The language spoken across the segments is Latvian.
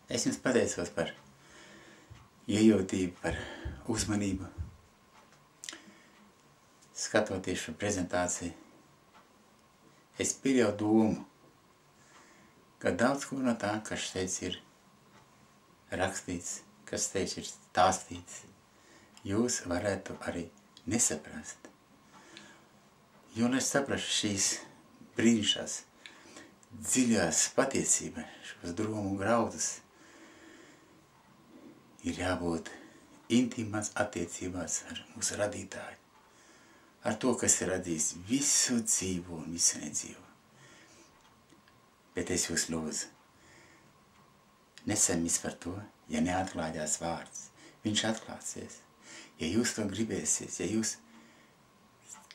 Es jums pateicos par iejūtību, par uzmanību. Skatoties šo prezentāciju, es pieļauju domu, ka daudz ko no tā, kas šeit ir rakstīts, kas šeit ir stāstīts, jūs varētu arī nesaprast. Jo, lai saprastu šīs brīnišķīgās, dziļās patiesības, šos drūmu graudus, ir jābūt intīmās attiecībās ar mūsu radītāju, ar to, kas ir radījis visu dzīvo un visu nedzīvo. Bet es jūs lūdzu, nesamis par to, ja neatklājās vārds. Viņš atklāsies. Ja jūs to gribēsiet, ja jūs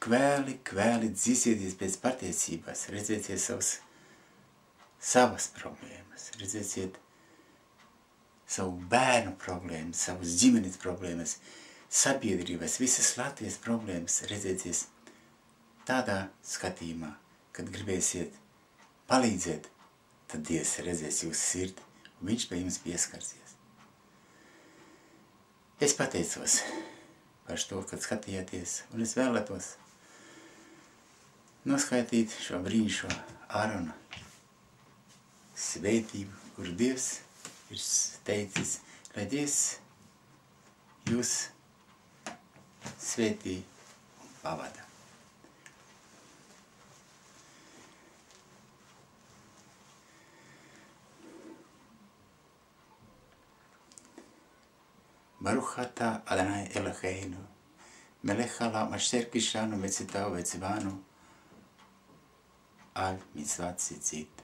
kvēli dzīsieties pēc patiesības, redzēsiet savas problēmas, redzēsiet savu bērnu problēmas, savus ģimenes problēmas, sabiedrības, visas Latvijas problēmas, redzēsiet tādā skatījumā, kad gribēsiet palīdzēt, tad Dievs redzēs jūsu sirdi, un viņš pie jums pieskarsies. Es pateicos par to, kad skatījāties, un es vēlētos noskaitīt šo brīnišķo Ārona svētību, kur Dievs ir teicis, lai Dievs jūs svētī un pavada. Baruch atah Adonai Eloheinu, melech haolam asher kishanu metzitahu vetzivanu al mitzvat tzitzit.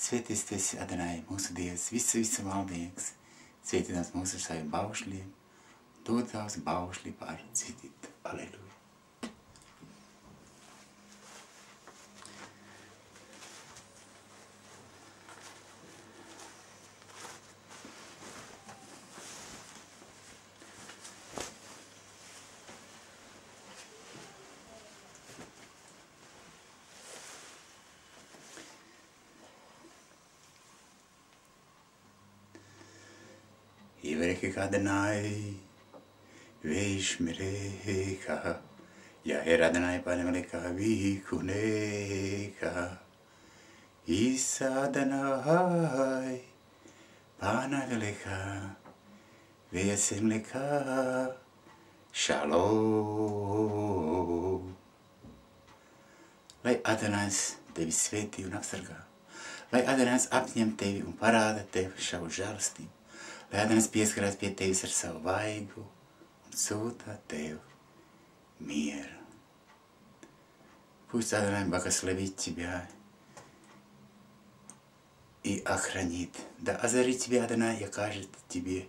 Svētīts tu esi, Adonai, mūsu Dievs, visu valdnieks, svētīdams mūsu ar saviem baušļiem, dod tavs baušļi par citītu. Aleluja. Yivrecheka Adonai, veishmerecha, Yaher Adonai panemelecha vikunecha, Isa Adonai panavelecha, veyasemlecha, Shalom. Lai Adonais tevi svētī un apsargā, lai Adonais apņem tevi un parāda tev savu žēlastību, lai Adonais pieskarās pie tevis ar savu vaigu un sūta tev mieru. Пусть Адонай благословит тебя и охранит. Да озарит тебя Адонай и окажет тебе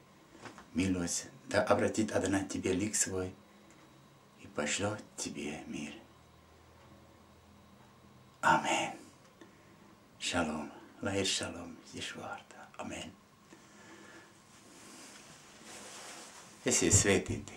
милость. Да обратит Адонай тебе лик свой и пошлет тебе мир. Amen. Shalom. Lai shalom. Ješvārdā. Amen. Esiet svētīti.